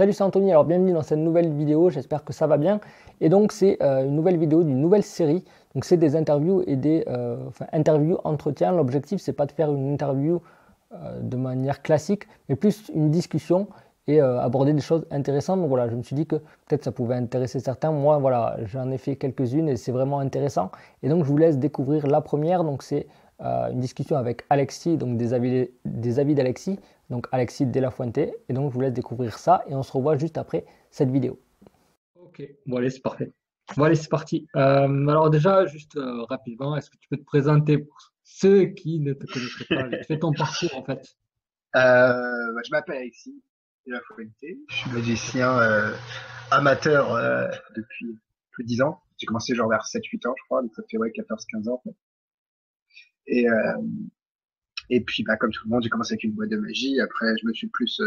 Salut, c'est Anthony, alors bienvenue dans cette nouvelle vidéo, j'espère que ça va bien. Et donc c'est une nouvelle vidéo d'une nouvelle série, donc c'est des interviews et des interviews entretiens. L'objectif c'est pas de faire une interview de manière classique, mais plus une discussion et aborder des choses intéressantes. Donc voilà, je me suis dit que peut-être ça pouvait intéresser certains. Moi voilà, j'en ai fait quelques-unes et c'est vraiment intéressant. Et donc je vous laisse découvrir la première, donc c'est une discussion avec Alexis, donc des avis d'Alexis, donc Alexis de la Fuente. Et donc je vous laisse découvrir ça et on se revoit juste après cette vidéo. Ok, bon allez, c'est parfait. Bon allez, c'est parti. Alors déjà, juste rapidement, est-ce que tu peux te présenter pour ceux qui ne te connaîtraient pas? Vite fait ton parcours en fait. Je m'appelle Alexis de la Fuente. Je suis magicien amateur depuis plus de 10 ans. J'ai commencé genre vers 7-8 ans, je crois, donc ça fait ouais, 14-15 ans. En fait. Et, euh, et puis, bah, comme tout le monde, j'ai commencé avec une boîte de magie. Après, je me suis plus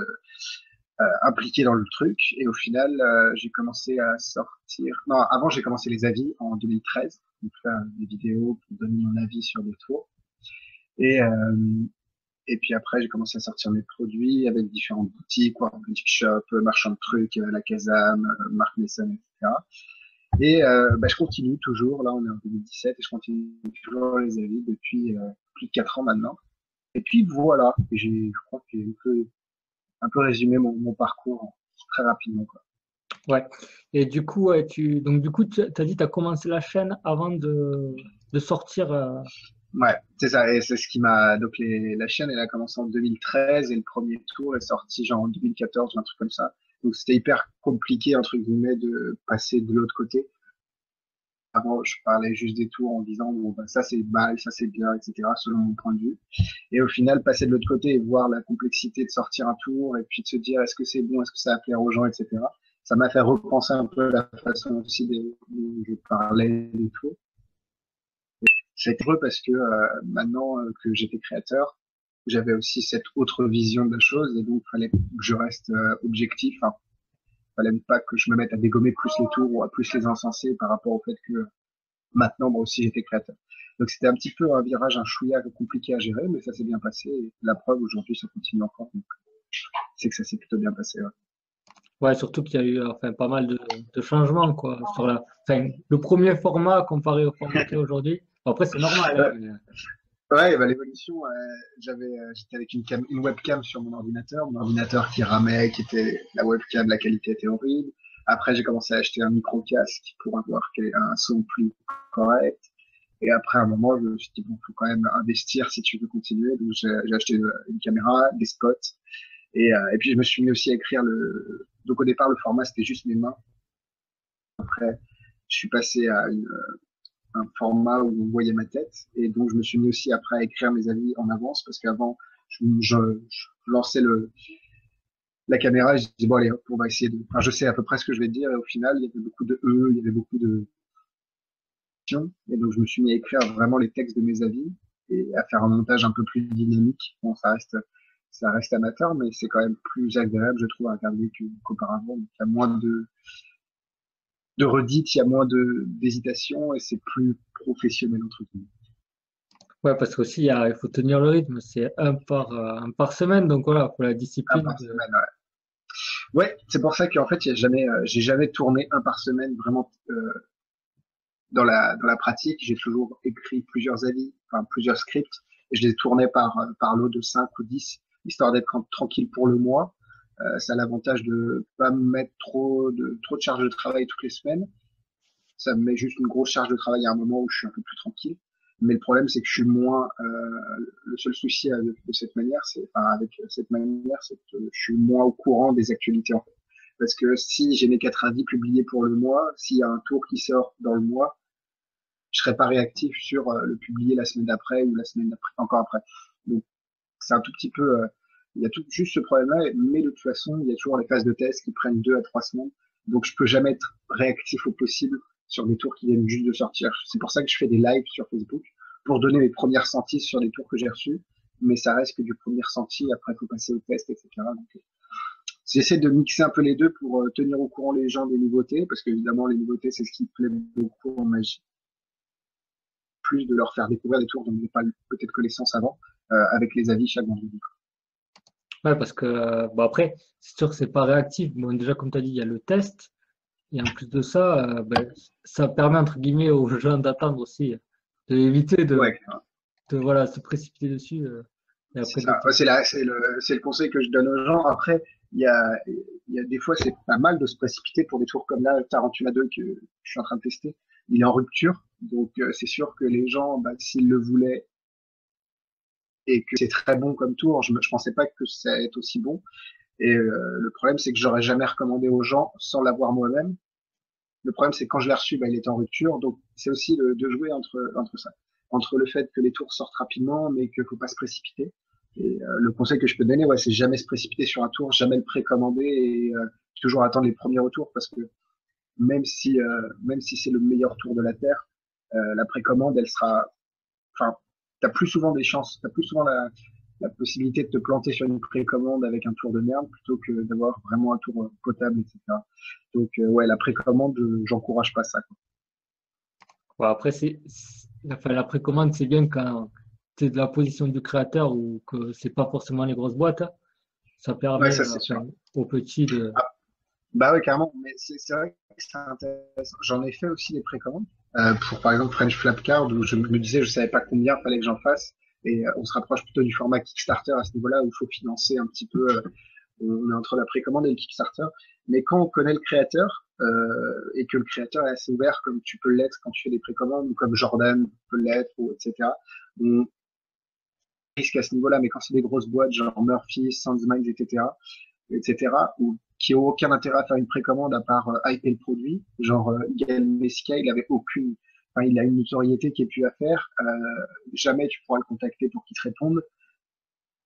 impliqué dans le truc. Et au final, j'ai commencé à sortir. Non, avant, j'ai commencé les avis en 2013, donc faire des vidéos pour donner mon avis sur des tours. Et, euh, Et puis après, j'ai commencé à sortir mes produits avec différentes boutiques, War Boutique Shop, Marchand de Trucs, La Casam, Marc Mason, etc. Je continue toujours. Là, on est en 2017 et je continue toujours les avis depuis plus de 4 ans maintenant. Et puis voilà, je crois que j'ai un peu résumé mon parcours très rapidement, quoi. Ouais. Et du coup, ouais, tu as dit que tu as commencé la chaîne avant de sortir. Ouais, c'est ça. Et c'est ce qui m'a. Donc la chaîne, elle a commencé en 2013 et le premier tour est sorti genre en 2014 ou un truc comme ça. Donc c'était hyper compliqué entre guillemets de passer de l'autre côté. Avant, je parlais juste des tours en disant bon bah, ça c'est mal, ça c'est bien, etc. selon mon point de vue. Et au final, passer de l'autre côté et voir la complexité de sortir un tour et puis de se dire est-ce que c'est bon, est-ce que ça va plaire aux gens, etc. Ça m'a fait repenser un peu la façon aussi dont je parlais des tours. J'étais heureux parce que maintenant que j'étais créateur, j'avais aussi cette autre vision de la chose et donc il fallait que je reste objectif. Hein. Fallait pas que je me mette à dégommer plus les tours ou à plus les encenser par rapport au fait que maintenant moi aussi j'étais créateur. Donc c'était un petit peu un virage, un chouïa compliqué à gérer, mais ça s'est bien passé. Et la preuve aujourd'hui, ça continue encore. Donc c'est que ça s'est plutôt bien passé. Ouais. Ouais, surtout qu'il y a eu enfin, pas mal de changements quoi, sur le premier format comparé au format qu'il y a aujourd'hui. Bon, après, c'est normal, hein, mais, Ouais, bah, l'évolution, j'étais avec une webcam sur mon ordinateur qui ramait, qui était la webcam, la qualité était horrible. Après, j'ai commencé à acheter un micro casque pour avoir un son plus correct. Et après, à un moment, je me suis dit, bon, faut quand même investir si tu veux continuer. Donc, j'ai acheté une caméra, des spots. Et puis, je me suis mis aussi à écrire donc, au départ, le format, c'était juste mes mains. Après, je suis passé à un format où on voyait ma tête. Et donc, je me suis mis aussi après à écrire mes avis en avance parce qu'avant, je lançais la caméra et je disais, bon, allez, hop, on va essayer de. Enfin, je sais à peu près ce que je vais dire. Et au final, il y avait beaucoup de E, il y avait beaucoup de. Et donc, je me suis mis à écrire vraiment les textes de mes avis et à faire un montage un peu plus dynamique. Bon, ça reste amateur, mais c'est quand même plus agréable, je trouve, à regarder qu'auparavant. Donc, il y a moins de redites, il y a moins d'hésitation et c'est plus professionnel, entre guillemets. ouais, parce qu'aussi, il faut tenir le rythme, c'est un par semaine, donc voilà, pour la Un discipline par semaine, ouais. Ouais, c'est pour ça qu'en fait, j'ai jamais tourné un par semaine vraiment dans la pratique. J'ai toujours écrit plusieurs avis, enfin plusieurs scripts, et je les tournais par lot de 5 ou 10, histoire d'être tranquille pour le mois. Ça a l'avantage de pas me mettre trop de charge de travail toutes les semaines. Ça me met juste une grosse charge de travail à un moment où je suis un peu plus tranquille. Mais le problème, c'est que je suis moins. Le seul souci de cette manière, avec cette manière, c'est que je suis moins au courant des actualités. En fait. Parce que si j'ai mes 4 avis publiés pour le mois, s'il y a un tour qui sort dans le mois, je serai pas réactif sur le publier la semaine d'après ou la semaine d'après, encore après. Donc c'est un tout petit peu. Il y a tout juste ce problème-là, mais de toute façon, il y a toujours les phases de test qui prennent 2 à 3 semaines. Donc je peux jamais être réactif au possible sur des tours qui viennent juste de sortir. C'est pour ça que je fais des lives sur Facebook pour donner mes premières senties sur les tours que j'ai reçus. Mais ça reste que du premier ressenti. Après, il faut passer au test, etc. Donc, j'essaie de mixer un peu les deux pour tenir au courant les gens des nouveautés, parce qu'évidemment, les nouveautés, c'est ce qui me plaît beaucoup en magie. Plus de leur faire découvrir des tours dont ils n'avaient pas peut-être connaissance avant, avec les avis chaque vendredi. Ouais, parce que bon après, c'est sûr que c'est pas réactif. Bon, déjà, comme tu as dit, il y a le test. Et en plus de ça, ben, ça permet entre guillemets aux gens d'attendre aussi, d'éviter Ouais, de voilà, se précipiter dessus. Et c'est après de ça. Ouais, c'est le conseil que je donne aux gens. Après, il y a des fois, c'est pas mal de se précipiter pour des tours comme là, Tarantula 2 que je suis en train de tester. Il est en rupture. Donc, c'est sûr que les gens, bah, s'ils le voulaient et que c'est très bon comme tour, je pensais pas que ça allait être aussi bon. Et le problème, c'est que j'aurais jamais recommandé aux gens sans l'avoir moi-même. Le problème, c'est que quand je l'ai reçu, bah, il était en rupture. Donc, c'est aussi de jouer entre ça. Entre le fait que les tours sortent rapidement, mais qu'il faut pas se précipiter. Et le conseil que je peux donner, ouais, c'est jamais se précipiter sur un tour, jamais le précommander et toujours attendre les premiers retours parce que même si c'est le meilleur tour de la Terre, la précommande, elle sera, enfin, t'as plus souvent des chances, t'as plus souvent la possibilité de te planter sur une précommande avec un tour de merde plutôt que d'avoir vraiment un tour potable, etc. Donc ouais, la précommande, j'encourage pas ça, quoi. ouais, après enfin, la précommande, c'est bien quand tu es de la position du créateur ou que c'est pas forcément les grosses boîtes, hein. Ça Ouais, permet ça c'est sûr. enfin, aux petits de. Ah, bah ouais, carrément. Mais c'est vrai que c'est intéressant. J'en ai fait aussi des précommandes pour par exemple French Flapcard où je me disais je savais pas combien fallait que j'en fasse et on se rapproche plutôt du format Kickstarter à ce niveau-là où il faut financer un petit peu. On est entre la précommande et le Kickstarter. Mais quand on connaît le créateur et que le créateur est assez ouvert, comme tu peux l'être quand tu fais des précommandes, ou comme Jordan peut l'être, ou etc., on risque à ce niveau-là. Mais quand c'est des grosses boîtes, genre Murphy, Soundsmind, etc., ou qui ont aucun intérêt à faire une précommande à part hyper le produit, genre Gaël Messica, il avait aucune, enfin, il a une notoriété qui est plus à faire. Jamais tu pourras le contacter pour qu'il te réponde.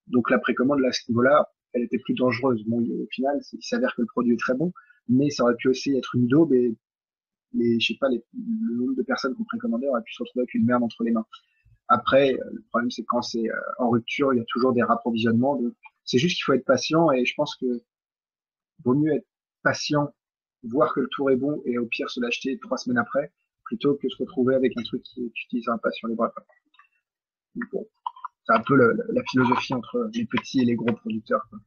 Donc la précommande, là, à ce niveau-là, elle était plus dangereuse. Bon, au final, il s'avère que le produit est très bon, mais ça aurait pu aussi être une daube et je sais pas, le nombre de personnes qui ont précommandé aurait pu se retrouver avec une merde entre les mains. Après, le problème, c'est quand c'est en rupture, il y a toujours des rapprovisionnements. Donc, c'est juste qu'il faut être patient et je pense que vaut mieux être patient, voir que le tour est bon et au pire se l'acheter 3 semaines après, plutôt que se retrouver avec un truc qui tu n'utiliseras pas sur les bras. Donc, bon, c'est un peu la philosophie entre les petits et les gros producteurs, quoi.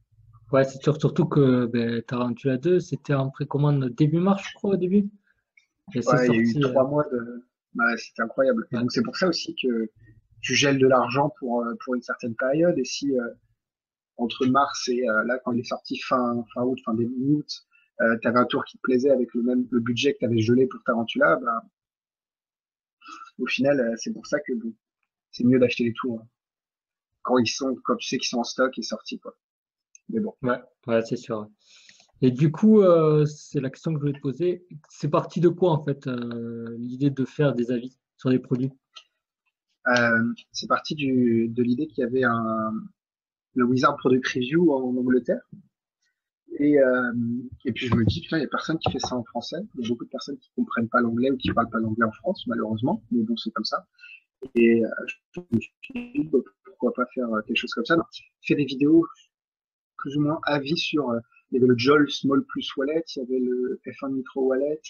Ouais, c'est sûr, surtout que ben, Tarantula 2, c'était en précommande début mars, je crois, au début. Et c'est Ouais, il y a eu sorti. 3 mois de. Ouais, c'était incroyable. Et Ouais. donc c'est pour ça aussi que tu gèles de l'argent pour une certaine période. Et si entre mars et là quand il est sorti fin août, fin début août, tu avais un tour qui te plaisait avec le budget que tu avais gelé pour Tarantula, bah, au final c'est pour ça que bon, c'est mieux d'acheter les tours, hein, quand tu sais qu'ils sont en stock et sortis, quoi. Mais bon. Ouais, ouais, c'est sûr. Et du coup, c'est la question que je voulais te poser. C'est parti de quoi, en fait, l'idée de faire des avis sur les produits? C'est parti de l'idée qu'il y avait le Wizard Product Review en Angleterre. Et, euh, et puis je me dis, putain, il y a personne qui fait ça en français. Il y a beaucoup de personnes qui comprennent pas l'anglais ou qui parlent pas l'anglais en France, malheureusement. Mais bon, c'est comme ça. Et je me suis dit, bah, pourquoi pas faire quelque chose comme ça. Donc, j'ai fait des vidéos plus ou moins avis sur. Il y avait le JOL Small Plus Wallet, il y avait le F1 Micro Wallet,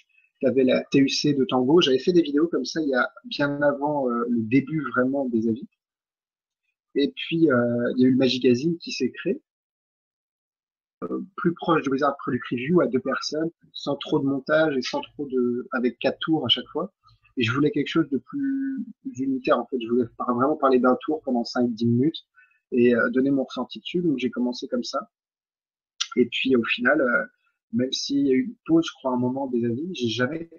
il y avait la TUC de Tango. J'avais fait des vidéos comme ça il y a bien avant le début vraiment des avis. Et puis, il y a eu le Magazine qui s'est créé, plus proche de Wizard Product Review à 2 personnes, sans trop de montage et sans trop avec 4 tours à chaque fois. Et je voulais quelque chose de plus unitaire, en fait. Je voulais vraiment parler d'un tour pendant 5-10 minutes et donner mon ressenti dessus. Donc, j'ai commencé comme ça. Et puis, au final, même s'il y a eu une pause, je crois, à un moment des avis, j'ai jamais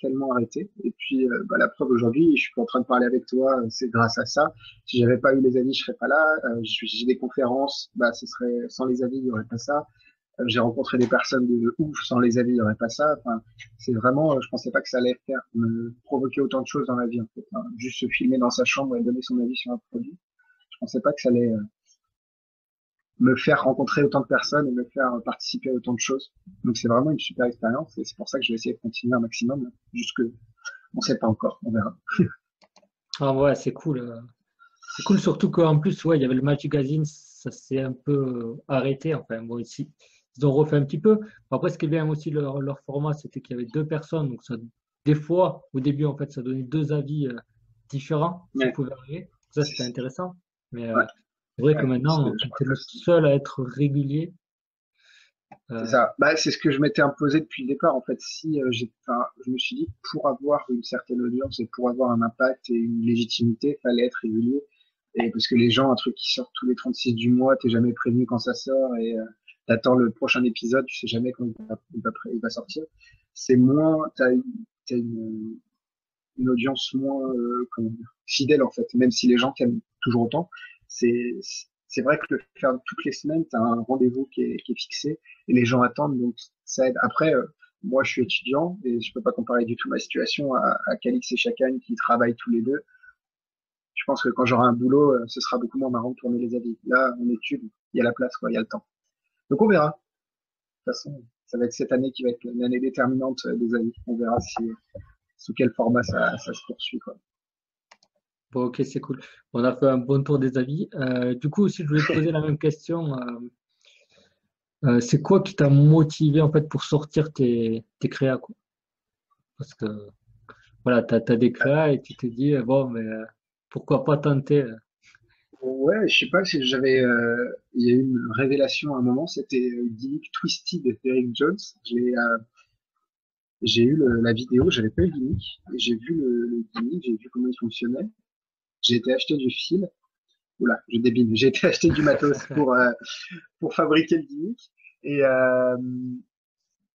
tellement arrêté. Et puis, bah, la preuve aujourd'hui, je suis en train de parler avec toi, c'est grâce à ça. Si j'avais pas eu les avis, je serais pas là. J'ai des conférences, bah, ce serait sans les avis, il y aurait pas ça. J'ai rencontré des personnes de ouf, sans les avis, il y aurait pas ça. Enfin, c'est vraiment, je pensais pas que ça allait faire, me provoquer autant de choses dans la vie, en fait, hein. Juste se filmer dans sa chambre et donner son avis sur un produit. Je pensais pas que ça allait me faire rencontrer autant de personnes et me faire participer à autant de choses. Donc c'est vraiment une super expérience et c'est pour ça que je vais essayer de continuer un maximum, jusque on sait pas encore, on verra. Ah ouais, c'est cool. C'est cool, surtout qu'en plus, ouais, il y avait le Magazine, ça s'est un peu arrêté. Enfin, bon, ici, ils ont refait un petit peu. Après, ce qui est bien aussi, leur format, c'était qu'il y avait deux personnes. Donc, ça, des fois, au début, en fait, ça donnait deux avis différents qui Ouais, pouvaient arriver. Ça, c'était intéressant. Mais ouais. C'est vrai que Ouais, parce que maintenant, je tu es le procrastine. seul à être régulier. C'est Euh, ça. Bah, c'est ce que je m'étais imposé depuis le départ. En fait, si enfin, je me suis dit, pour avoir une certaine audience et pour avoir un impact et une légitimité, fallait être régulier. Et parce que les gens, un truc qui sort tous les 36 du mois, t'es jamais prévenu quand ça sort et t'attends le prochain épisode, tu sais jamais quand il va sortir. C'est moins, t'as une audience moins comment dire, fidèle en fait, même si les gens t'aiment toujours autant. C'est c'est vrai que le faire toutes les semaines, tu as un rendez-vous qui est fixé et les gens attendent, donc ça aide. Après, moi je suis étudiant et je peux pas comparer du tout ma situation à Calix et Chacun qui travaillent tous les deux. Je pense que quand j'aurai un boulot, ce sera beaucoup moins marrant de tourner les avis. Là, en études, il y a la place, quoi, il y a le temps. Donc on verra. De toute façon, ça va être cette année qui va être l'année déterminante des avis. On verra si, sous quel format ça se poursuit, quoi. bon, ok, c'est cool. On a fait un bon tour des avis. Du coup, si je voulais te poser la même question, c'est quoi qui t'a motivé en fait pour sortir tes créas, quoi? Parce que voilà, t'as des créas et tu te dis, bon, mais pourquoi pas tenter? Ouais, je sais pas si j'avais. Il y a eu une révélation à un moment, c'était Gimmick Twisted d'Eric Jones. J'ai eu la vidéo, j'avais pas eu le gimmick, et j'ai vu le gimmick, j'ai vu comment il fonctionnait. J'ai été acheter du fil. Oula, je débile. J'ai été acheter du matos pour fabriquer le gimmick. Et, euh,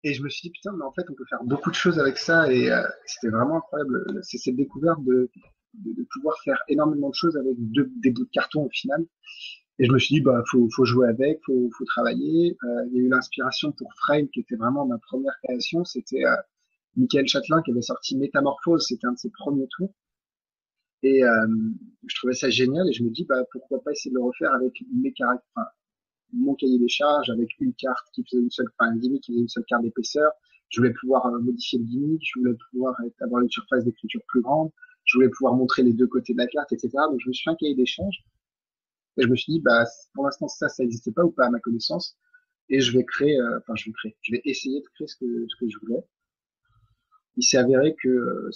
et je me suis dit, putain, mais en fait, on peut faire beaucoup de choses avec ça. Et c'était vraiment incroyable. C'est cette découverte de pouvoir faire énormément de choses avec des bouts de carton au final. Et je me suis dit, bah, faut jouer avec, faut travailler. Il y a eu l'inspiration pour Frame, qui était vraiment ma première création. C'était Michael Châtelain qui avait sorti Métamorphose, c'était un de ses premiers tours. Et je trouvais ça génial. Et je me dis, bah, pourquoi pas essayer de le refaire avec mes caractères, enfin, mon cahier des charges, avec une carte qui faisait une seule, enfin, un gimmick qui faisait une seule carte d'épaisseur. Je voulais pouvoir modifier le gimmick, je voulais pouvoir avoir une surface d'écriture plus grande, je voulais pouvoir montrer les deux côtés de la carte, etc. Donc je me suis fait un cahier des charges. Et je me suis dit, bah, pour l'instant, ça n'existait pas ou pas à ma connaissance. Et je vais créer, enfin, je vais essayer de créer ce que je voulais. Il s'est avéré que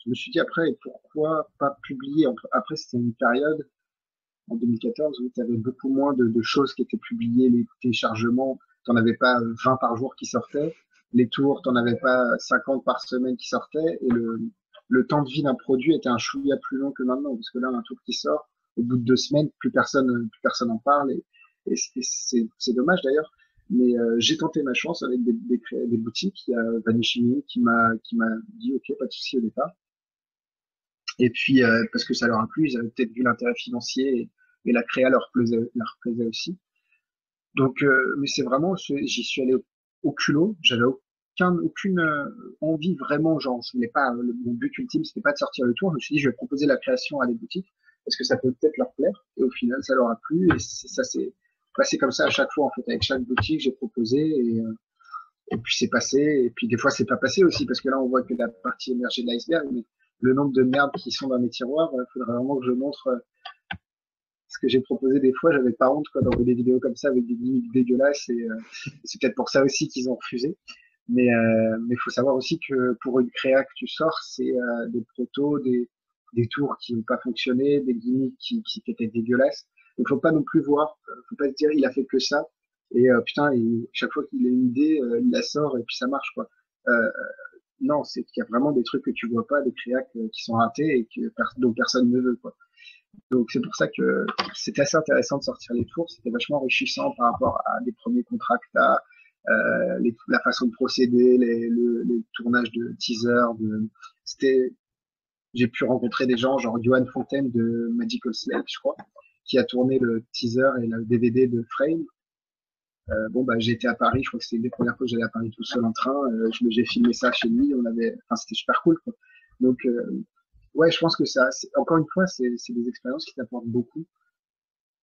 je me suis dit après, pourquoi pas publier, après, c'était une période, en 2014, où tu avais beaucoup moins de choses qui étaient publiées, les téléchargements, tu n'en avais pas 20 par jour qui sortaient, les tours, tu n'en avais pas 50 par semaine qui sortaient, et le temps de vie d'un produit était un chouïa plus long que maintenant, parce que là, un tour qui sort, au bout de 2 semaines, plus personne en parle, et c'est dommage d'ailleurs. Mais j'ai tenté ma chance avec des boutiques. Il y a Vanishimi qui m'a dit ok, pas de souci au départ. Et puis parce que ça leur a plu, ils avaient peut-être vu l'intérêt financier et la créa leur plaisait aussi. Donc, mais c'est vraiment, j'y suis allé au culot. J'avais aucune envie vraiment, genre, je voulais pas, mon but ultime, c'était pas de sortir le tour. Je me suis dit, je vais proposer la création à des boutiques parce que ça peut peut-être leur plaire. Et au final, ça leur a plu. Et ça s'est passé comme ça à chaque fois, en fait. Avec chaque boutique, j'ai proposé et puis c'est passé. Et puis des fois, c'est pas passé aussi parce que là, on voit que la partie émergée de l'iceberg. Mais le nombre de merdes qui sont dans mes tiroirs, il faudrait vraiment que je montre ce que j'ai proposé des fois, j'avais pas honte quoi, d'envoyer des vidéos comme ça avec des gimmicks dégueulasses et c'est peut-être pour ça aussi qu'ils ont refusé. Mais faut savoir aussi que pour une créa que tu sors, c'est des protos, des tours qui n'ont pas fonctionné, des gimmicks qui étaient dégueulasses. Donc faut pas non plus voir, faut pas se dire il a fait que ça et putain chaque fois qu'il a une idée, il la sort et puis ça marche quoi. Euh, non, c'est qu'il y a vraiment des trucs que tu vois pas, des créas qui sont ratés et dont personne ne veut quoi. Donc c'est pour ça que c'était assez intéressant de sortir les tours. C'était vachement enrichissant par rapport à des premiers contrats que t'as, la façon de procéder, les tournages de teasers. C'était, j'ai pu rencontrer des gens, genre Johan Fontaine de Magical Slate, je crois, qui a tourné le teaser et le DVD de Frame. Bon, bah, j'ai été à Paris, je crois que c'était une des premières fois que j'allais à Paris tout seul en train. J'ai filmé ça chez lui, enfin, c'était super cool, quoi. Donc, ouais, je pense que encore une fois, c'est des expériences qui t'apportent beaucoup,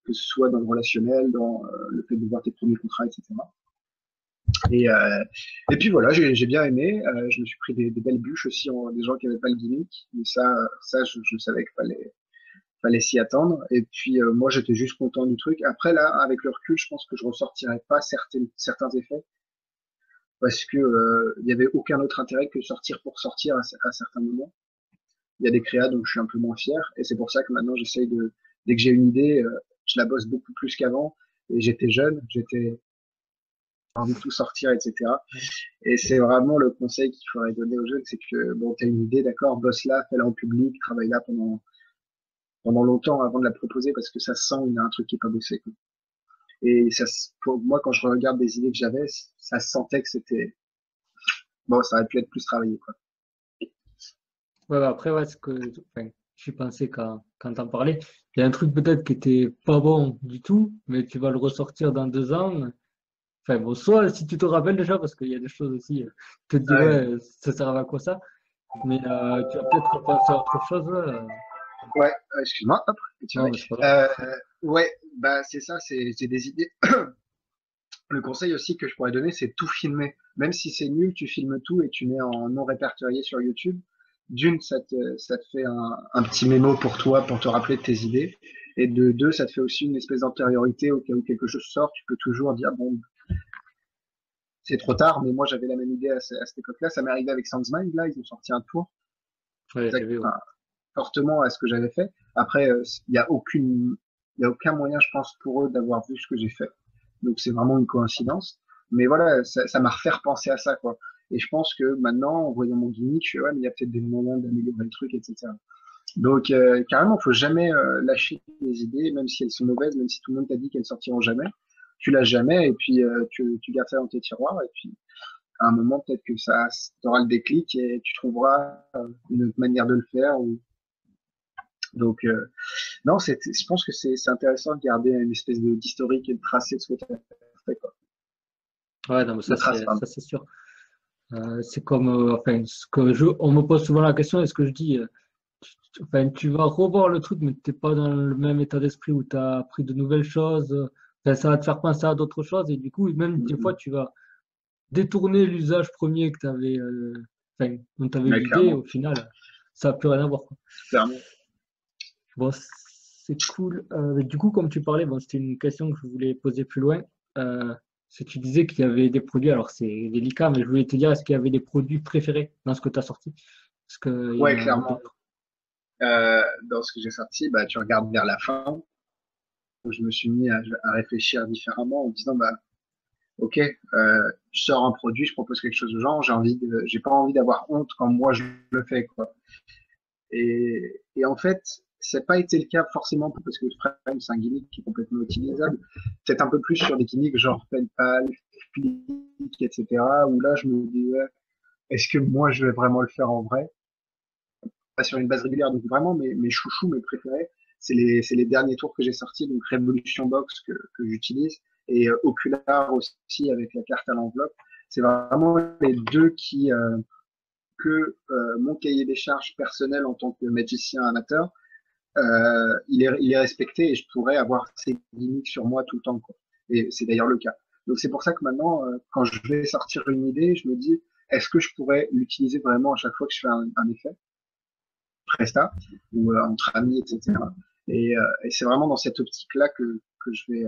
que ce soit dans le relationnel, dans le fait de voir tes premiers contrats, etc. Et, euh, et puis voilà, j'ai bien aimé. Je me suis pris des belles bûches aussi, des gens qui n'avaient pas le gimmick. Mais ça je savais qu'il fallait s'y attendre. Et puis moi, j'étais juste content du truc. Après, là, avec le recul, je pense que je ressortirais pas certains effets parce que il y avait aucun autre intérêt que sortir pour sortir à certains moments. Il y a des créas dont je suis un peu moins fier. Et c'est pour ça que maintenant, j'essaye dès que j'ai une idée, je la bosse beaucoup plus qu'avant. Et j'étais jeune, j'étais envie de tout sortir, etc. Et c'est vraiment le conseil qu'il faudrait donner aux jeunes, c'est que bon, t'as une idée, d'accord, bosse là, fais-la en public, travaille là pendant longtemps avant de la proposer parce que ça sent il y a un truc qui est pas bossé, quoi. Et ça, pour moi, quand je regarde des idées que j'avais, ça se sentait que c'était bon, ça aurait pu être plus travaillé, quoi. Ouais, bah après, ouais, ce que enfin, j'y pensais quand t'en parlais. Il y a un truc peut-être qui était pas bon du tout, mais tu vas le ressortir dans 2 ans. Enfin, bon, soit si tu te rappelles déjà, parce qu'il y a des choses aussi, tu te dis, Ouais, ouais, ça sert à quoi ça? Mais tu vas peut-être repenser à autre chose. ouais, excuse-moi, hop, petit Non, break. mais c'est pas grave. Ouais, bah c'est ça, c'est des idées. Le conseil aussi que je pourrais donner, c'est tout filmer. Même si c'est nul, tu filmes tout et tu mets en non répertorié sur YouTube. D'une, ça te fait un petit mémo pour toi, pour te rappeler de tes idées. Et de deux, ça te fait aussi une espèce d'antériorité au cas où quelque chose sort. Tu peux toujours dire, bon, c'est trop tard, mais moi j'avais la même idée à cette époque-là. Ça m'est arrivé avec Soundsmind, là, ils ont sorti un tour Ouais, j'ai vu, ouais. enfin, fortement à ce que j'avais fait. Après, il y a aucun moyen, je pense, pour eux d'avoir vu ce que j'ai fait. Donc c'est vraiment une coïncidence. Mais voilà, ça m'a refait repenser à ça, quoi. Et je pense que maintenant, en voyant mon gimmick, je fais, ouais, mais il y a peut-être des moyens d'améliorer le truc, etc. Donc carrément, faut jamais lâcher les idées, même si elles sont mauvaises, même si tout le monde t'a dit qu'elles sortiront jamais. Tu lâches jamais et puis tu gardes ça dans tes tiroirs et puis à un moment peut-être que ça t'aura le déclic et tu trouveras une autre manière de le faire. Donc non, je pense que c'est intéressant de garder une espèce de d'historique et de tracer de ce que tu as fait, quoi. Ouais, non, mais De trace, pardon. ça, c'est sûr. C'est comme, enfin, on me pose souvent la question, est-ce que je dis, enfin, tu vas revoir le truc, mais t'es pas dans le même état d'esprit où tu as appris de nouvelles choses. Enfin, ça va te faire penser à d'autres choses, et du coup, même des fois, Mhm. tu vas détourner l'usage premier que tu avais, enfin, dont tu avais eu Ouais, l'idée, clairement, au final, ça n'a plus rien à voir, quoi. clairement. Bon, c'est cool. Du coup, comme tu parlais, bon, c'était une question que je voulais poser plus loin. Euh, c'est que tu disais qu'il y avait des produits, alors c'est délicat, mais je voulais te dire, est-ce qu'il y avait des produits préférés dans ce que tu as sorti? Parce qu'il y en Ouais, a clairement. d'autres. Dans ce que j'ai sorti, bah, tu regardes vers la fin. Je me suis mis à réfléchir différemment en me disant, bah, ok, je sors un produit, je propose quelque chose aux gens, j'ai pas envie d'avoir honte quand moi je le fais, quoi. Et en fait, ça n'a pas été le cas forcément parce que Frame, c'est un gimmick qui est complètement utilisable. Peut-être un peu plus sur des gimmicks genre PenPal, Flick, etc. Où là, je me dis, ouais, est-ce que moi, je vais vraiment le faire en vrai? Pas sur une base régulière. Donc vraiment, mes chouchous, mes préférés, c'est les derniers tours que j'ai sortis. Donc Revolution Box que j'utilise et Ocular aussi avec la carte à l'enveloppe. C'est vraiment les deux que mon cahier des charges personnel en tant que magicien amateur il est respecté et je pourrais avoir ces gimmicks sur moi tout le temps, quoi. Et c'est d'ailleurs le cas. Donc c'est pour ça que maintenant, quand je vais sortir une idée, je me dis, est-ce que je pourrais l'utiliser vraiment à chaque fois que je fais un effet Presta ou entre amis, etc. Et c'est vraiment dans cette optique-là que je vais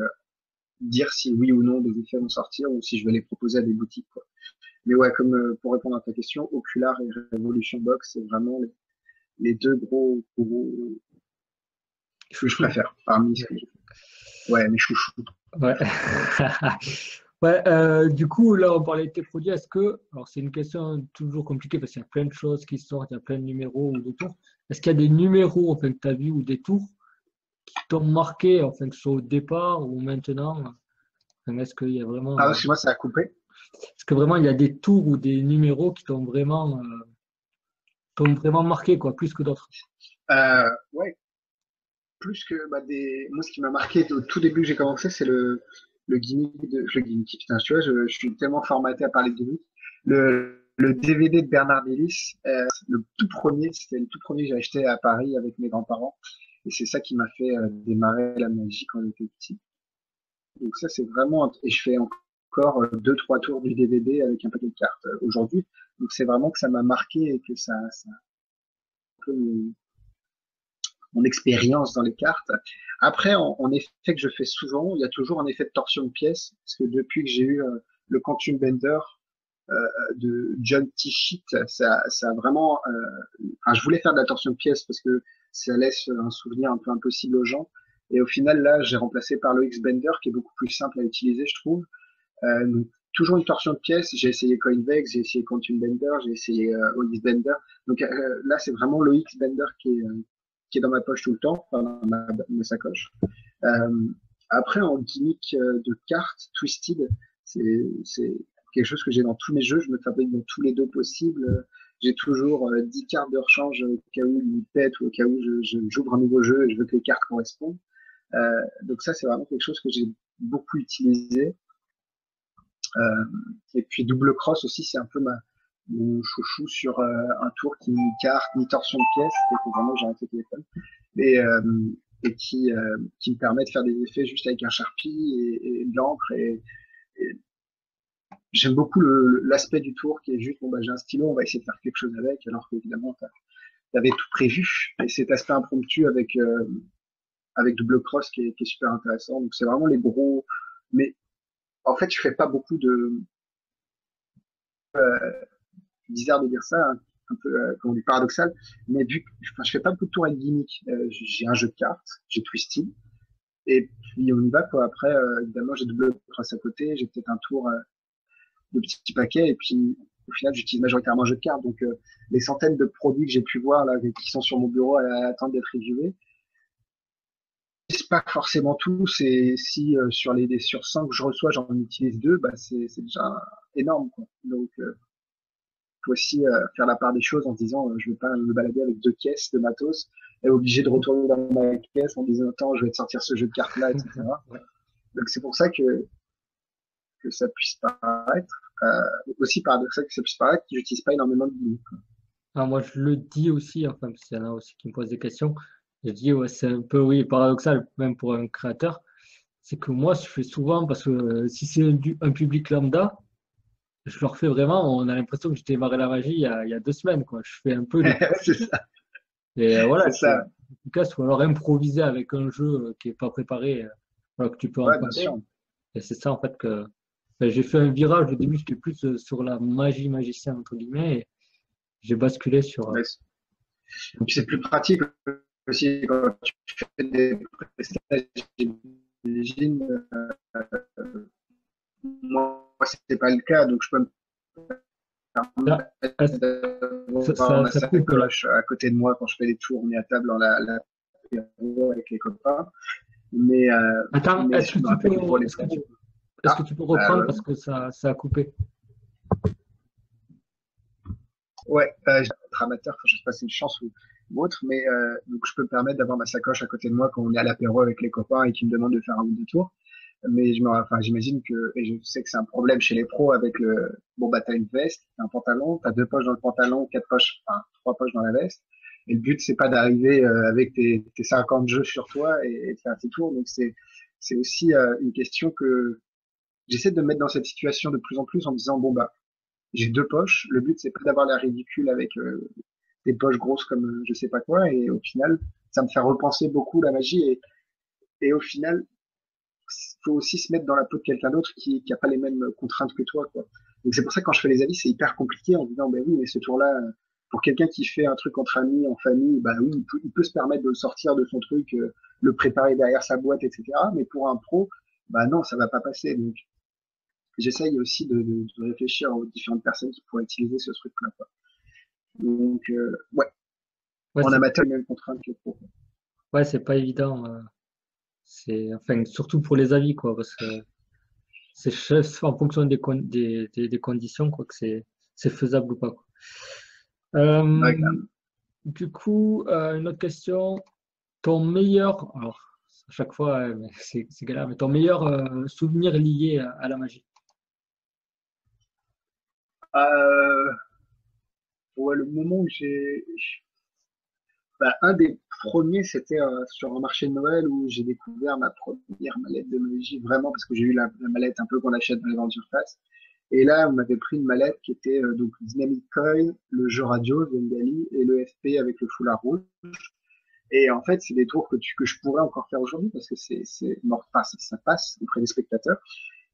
dire si oui ou non des effets vont sortir ou si je vais les proposer à des boutiques, quoi. Mais ouais, comme pour répondre à ta question, Ocular et Revolution Box, c'est vraiment les deux gros que je Chouchou. préfère parmi ce que j'ai fait. Ouais, mes chouchous. Ouais. Ouais, du coup, là, on parlait de tes produits. Alors c'est une question toujours compliquée parce qu'il y a plein de choses qui sortent, il y a plein de numéros ou de tours. Est-ce qu'il y a des numéros, enfin, que tu as vu ou des tours qui t'ont marqué, enfin, que ce soit au départ ou maintenant? Enfin, Ah, excuse-moi, ça a coupé. est-ce que vraiment il y a des tours ou des numéros qui t'ont vraiment marqué, quoi, plus que d'autres? Ouais, plus que bah, moi, ce qui m'a marqué au tout début que j'ai commencé, c'est le gimmick le gimmick. Putain, tu vois, je suis tellement formaté à parler de gimmick. Le DVD de Bernard Ellis, le tout premier, c'était le tout premier que j'ai acheté à Paris avec mes grands-parents. Et c'est ça qui m'a fait démarrer la magie quand j'étais petit. Donc ça, c'est vraiment, et je fais encore deux, trois tours du DVD avec un paquet de cartes aujourd'hui. Donc c'est vraiment que ça m'a marqué et que ça a un peu mon expérience dans les cartes. Après, en effet que je fais souvent, il y a toujours un effet de torsion de pièce, parce que depuis que j'ai eu le Quantum Bender de John T. Sheet, ça a vraiment... enfin, je voulais faire de la torsion de pièce parce que ça laisse un souvenir un peu impossible aux gens. Et au final, là, j'ai remplacé par le X-Bender, qui est beaucoup plus simple à utiliser, je trouve. Donc, toujours une torsion de pièce. J'ai essayé Coinvex, j'ai essayé Quantum Bender, j'ai essayé X-Bender. Donc là, c'est vraiment le X-Bender qui est dans ma poche tout le temps, enfin, dans ma sacoche. Euh, après, en gimmick de cartes, Twisted, c'est quelque chose que j'ai dans tous mes jeux. Je me fabrique dans tous les deux possibles. J'ai toujours 10 cartes de rechange au cas où il pète ou au cas où j'ouvre un nouveau jeu et je veux que les cartes correspondent. Donc ça, c'est vraiment quelque chose que j'ai beaucoup utilisé. Et puis double cross aussi, c'est un peu mon chouchou sur un tour qui ni carte ni torsion de pièce, il faut vraiment que j'ai un téléphone. Et, qui me permet de faire des effets juste avec un Sharpie et de l'encre. Et j'aime beaucoup l'aspect du tour qui est juste, bon, bah, j'ai un stylo, on va essayer de faire quelque chose avec, alors qu'évidemment, t'avais tout prévu. Et cet aspect impromptu avec double cross qui est super intéressant. Donc, c'est vraiment les gros. Mais en fait, je fais pas beaucoup de. Bizarre de dire ça, hein, un peu comment dire, paradoxal, mais vu que enfin, je fais pas beaucoup de tours avec gimmick, j'ai un jeu de cartes, j'ai Twisted, et puis on y va quoi. Après, évidemment, j'ai double cross à côté, j'ai peut-être un tour de petits paquets, et puis au final, j'utilise majoritairement un jeu de cartes. Donc les centaines de produits que j'ai pu voir là, qui sont sur mon bureau à attendre d'être reviewés, c'est pas forcément tous. Et si sur 5 que je reçois, j'en utilise 2, bah c'est déjà énorme, quoi. Donc faut aussi faire la part des choses en se disant je vais pas me balader avec 2 caisses de matos et obligé de retourner dans ma caisse en disant attends je vais te sortir ce jeu de cartes là, etc. Ouais. Donc c'est pour ça que ça puisse paraître aussi paradoxal que ça puisse paraître que j'utilise pas énormément de gimmicks. Ah, moi, je le dis aussi, enfin, parce qu'il y en a aussi qui me posent des questions. Je dis, ouais, c'est un peu, oui, paradoxal, même pour un créateur. C'est que moi, je fais souvent, parce que si c'est un public lambda, je leur fais vraiment, on a l'impression que j'ai démarré la magie il y a 2 semaines, quoi. Je fais un peu de tout. C'est ça, Et voilà, c'est c'est ça. efficace, ou alors improviser avec un jeu qui est pas préparé, voilà, que tu peux Ouais, bien emprunter. sûr. Et c'est ça, en fait, que ben, j'ai fait un virage. Au début, j'étais plus sur la magie magicienne, entre guillemets, et j'ai basculé sur Mais un puis peu c'est plus plus. pratique aussi quand tu fais des prestages, j'imagine. Moi, c'était pas le cas, donc je peux me Là, est-ce- d'avoir ça, ma ça coupe là. sacoche à côté de moi quand je fais des tours, on est à table dans l'apéro avec les copains. Mais, euh, Attends, mais je me rappelle que pour les pros, est-ce que tu peux reprendre parce que ça a coupé? ouais, j'ai être amateur, enfin, je sais pas si c'est une chance ou autre, mais donc je peux me permettre d'avoir ma sacoche à côté de moi quand on est à l'apéro avec les copains et qu'ils me demandent de faire un ou deux tours. Mais enfin, j'imagine que, et je sais que c'est un problème chez les pros avec bon, bah, t'as une veste, t'as un pantalon, t'as 2 poches dans le pantalon, 4 poches, enfin, 3 poches dans la veste. Et le but, c'est pas d'arriver avec tes 50 jeux sur toi et de faire tes tours. Donc, c'est aussi une question que j'essaie de me mettre dans cette situation de plus en plus en me disant, bon, bah, j'ai 2 poches. Le but, c'est pas d'avoir l'air ridicule avec des poches grosses comme je sais pas quoi. Et au final, ça me fait repenser beaucoup la magie. Et au final, faut aussi se mettre dans la peau de quelqu'un d'autre qui a pas les mêmes contraintes que toi, quoi. Donc c'est pour ça que quand je fais les avis, c'est hyper compliqué en disant, ben oui, mais ce tour-là, pour quelqu'un qui fait un truc entre amis, en famille, bah oui, il peut se permettre de le sortir de son truc, le préparer derrière sa boîte, etc. Mais pour un pro, bah non, ça va pas passer. Donc j'essaye aussi de réfléchir aux différentes personnes qui pourraient utiliser ce truc-là, quoi. Donc ouais, Ouais, en amateur, les mêmes contraintes que pro. ouais, c'est pas évident. C'est enfin surtout pour les avis quoi, parce que c'est en fonction des conditions quoi que c'est faisable ou pas quoi. Ouais, Euh, du coup, une autre question. Ton meilleur, alors à chaque fois mais c'est galère, mais ton meilleur souvenir lié à la magie. euh, ouais, le moment où bah, un des premiers, c'était sur un marché de Noël où j'ai découvert ma première mallette de magie, vraiment, parce que j'ai eu la mallette un peu qu'on achète dans les grandes surfaces. Et là, on m'avait pris une mallette qui était donc Dynamic Coin, le jeu radio, Zengali, et le FP avec le foulard rouge. Et en fait, c'est des tours que je pourrais encore faire aujourd'hui parce que c'est mort, enfin, ça passe auprès des spectateurs.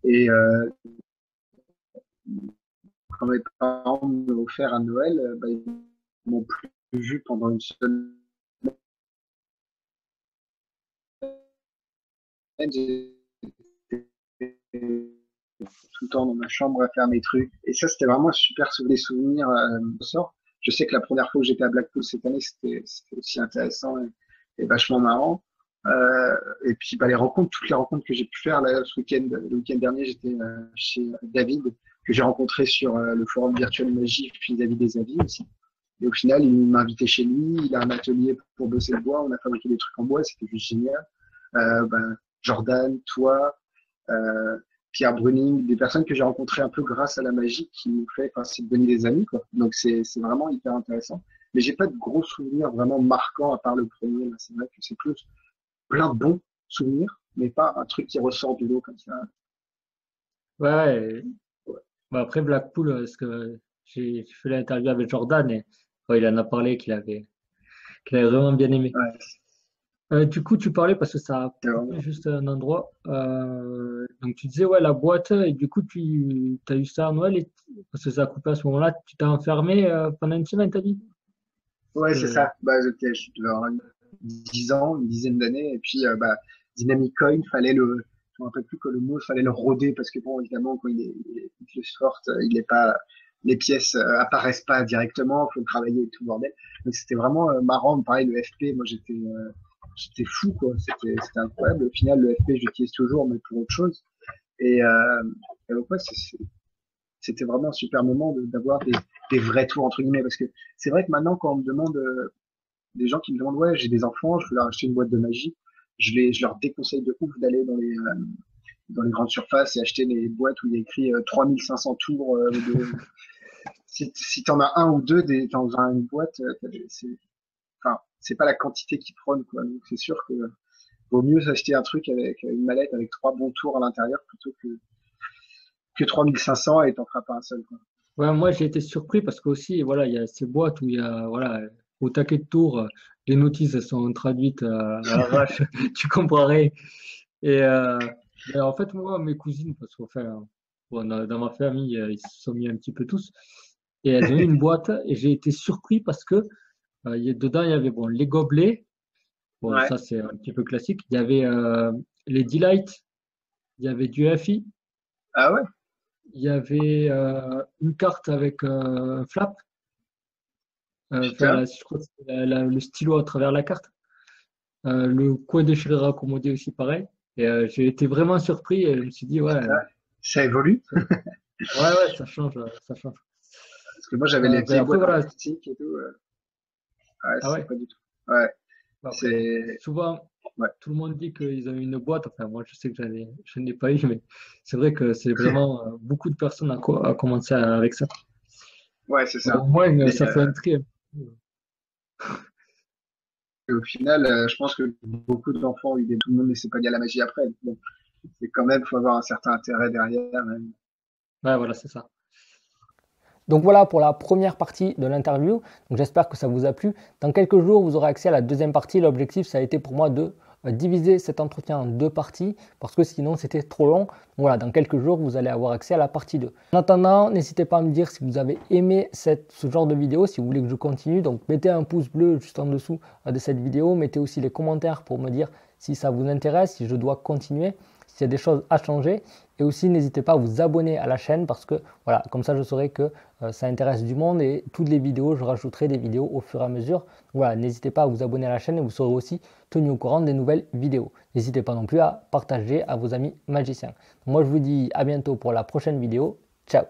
Et quand mes parents m'ont offert à Noël, bah, ils m'ont plus vu pendant une semaine j'étais tout le temps dans ma chambre à faire mes trucs. Et ça, c'était vraiment un super souvenir au sort. Je sais que la première fois que j'étais à Blackpool cette année, c'était aussi intéressant et vachement marrant. Et puis bah, toutes les rencontres que j'ai pu faire là, le week-end dernier, j'étais chez David, que j'ai rencontré sur le forum Virtual Magie vis-à-vis des avis aussi. Et au final, il m'a invité chez lui, il a un atelier pour bosser le bois, on a fabriqué des trucs en bois, c'était juste génial. Jordan, toi, euh, Pierre Bruning, des personnes que j'ai rencontrées un peu grâce à la magie qui m'ont fait, enfin, c'est devenu des amis, quoi. Donc c'est vraiment hyper intéressant. Mais j'ai pas de gros souvenirs vraiment marquants à part le premier. C'est vrai que c'est plus plein de bons souvenirs, mais pas un truc qui ressort du lot comme ça. Ouais, bah, après Blackpool, parce que j'ai fait l'interview avec Jordan et ouais, il en a parlé qu'il avait vraiment bien aimé. Ouais, Du coup, tu parlais parce que ça a c'est coupé vraiment... juste un endroit. Donc, tu disais, ouais, la boîte, et du coup, tu as eu ça à Noël, parce que ça a coupé à ce moment-là, tu t'es enfermé pendant une semaine, t'as dit? Ouais, c'est Euh, ça. Je devais avoir 10 ans, une dizaine d'années, et puis Dynamic Coin, je me rappelle plus que le mot, fallait le roder parce que bon, évidemment, quand il est short, il est pas, les pièces apparaissent pas directement, faut le travailler et tout le bordel. Donc c'était vraiment marrant. Pareil, le FP, moi j'étais fou quoi. C'était incroyable. Au final, le FP, je l'utilise toujours, mais pour autre chose. Et, euh, et donc, ouais, c'était vraiment un super moment d'avoir des vrais tours entre guillemets parce que c'est vrai que maintenant quand on me demande des gens qui me demandent ouais j'ai des enfants je veux leur acheter une boîte de magie je leur déconseille de ouf d'aller dans les grandes surfaces et acheter les boîtes où il y a écrit 3500 tours si t'en as un ou deux dans une boîte c'est pas la quantité qui prône quoi donc c'est sûr que vaut mieux s'acheter un truc avec une mallette avec 3 bons tours à l'intérieur plutôt que 3500 et t'en feras pas un seul quoi. ouais, moi, j'ai été surpris parce qu'aussi, voilà, il y a ces boîtes où il y a, voilà, au taquet de tour, les notices elles sont traduites à l'arrache, tu comparerais. Et mais en fait, moi, mes cousines, parce qu'enfin, bon, dans ma famille, ils se sont mis un petit peu tous. Et elles ont eu une boîte et j'ai été surpris parce que dedans, il y avait bon, les gobelets. Bon, Ouais. ça, c'est un petit peu classique. Il y avait les Delight, il y avait du FI, Ah ouais, il y avait une carte avec un flap. Enfin, putain. je crois que c'est le stylo à travers la carte. Le coin déchiré raccommodé aussi, pareil. Et j'ai été vraiment surpris et je me suis dit, ouais, Putain. Ça évolue. ouais, ouais, ça change, ça change. Parce que moi, j'avais les Ben vieilles après, boîtes en voilà. plastique et tout. Ouais, Ah c'est ouais. pas du tout. Ouais, Après, c'est. souvent, Ouais. tout le monde dit qu'ils ont eu une boîte. Enfin, moi, je sais que je n'ai pas eu, mais c'est vrai que c'est vraiment beaucoup de personnes à commencer avec ça. Ouais, c'est Au ça. moins, Mais ça fait un tri. au final, je pense que beaucoup d'enfants ont eu tout le monde ne s'est pas dit à la magie après. Bon, c'est quand même, faut avoir un certain intérêt derrière. Même. Ouais, voilà, c'est ça. Donc voilà pour la première partie de l'interview. Donc j'espère que ça vous a plu. Dans quelques jours, vous aurez accès à la deuxième partie. L'objectif, ça a été pour moi de diviser cet entretien en deux parties parce que sinon c'était trop long. Donc voilà, dans quelques jours, vous allez avoir accès à la partie 2. En attendant, n'hésitez pas à me dire si vous avez aimé ce genre de vidéo, si vous voulez que je continue. Donc mettez un pouce bleu juste en dessous de cette vidéo. Mettez aussi les commentaires pour me dire si ça vous intéresse, si je dois continuer, s'il y a des choses à changer. Et aussi, n'hésitez pas à vous abonner à la chaîne parce que voilà, comme ça je saurai que ça intéresse du monde et toutes les vidéos, je rajouterai des vidéos au fur et à mesure. Voilà, n'hésitez pas à vous abonner à la chaîne et vous serez aussi tenu au courant des nouvelles vidéos. N'hésitez pas non plus à partager à vos amis magiciens. Moi, je vous dis à bientôt pour la prochaine vidéo. Ciao!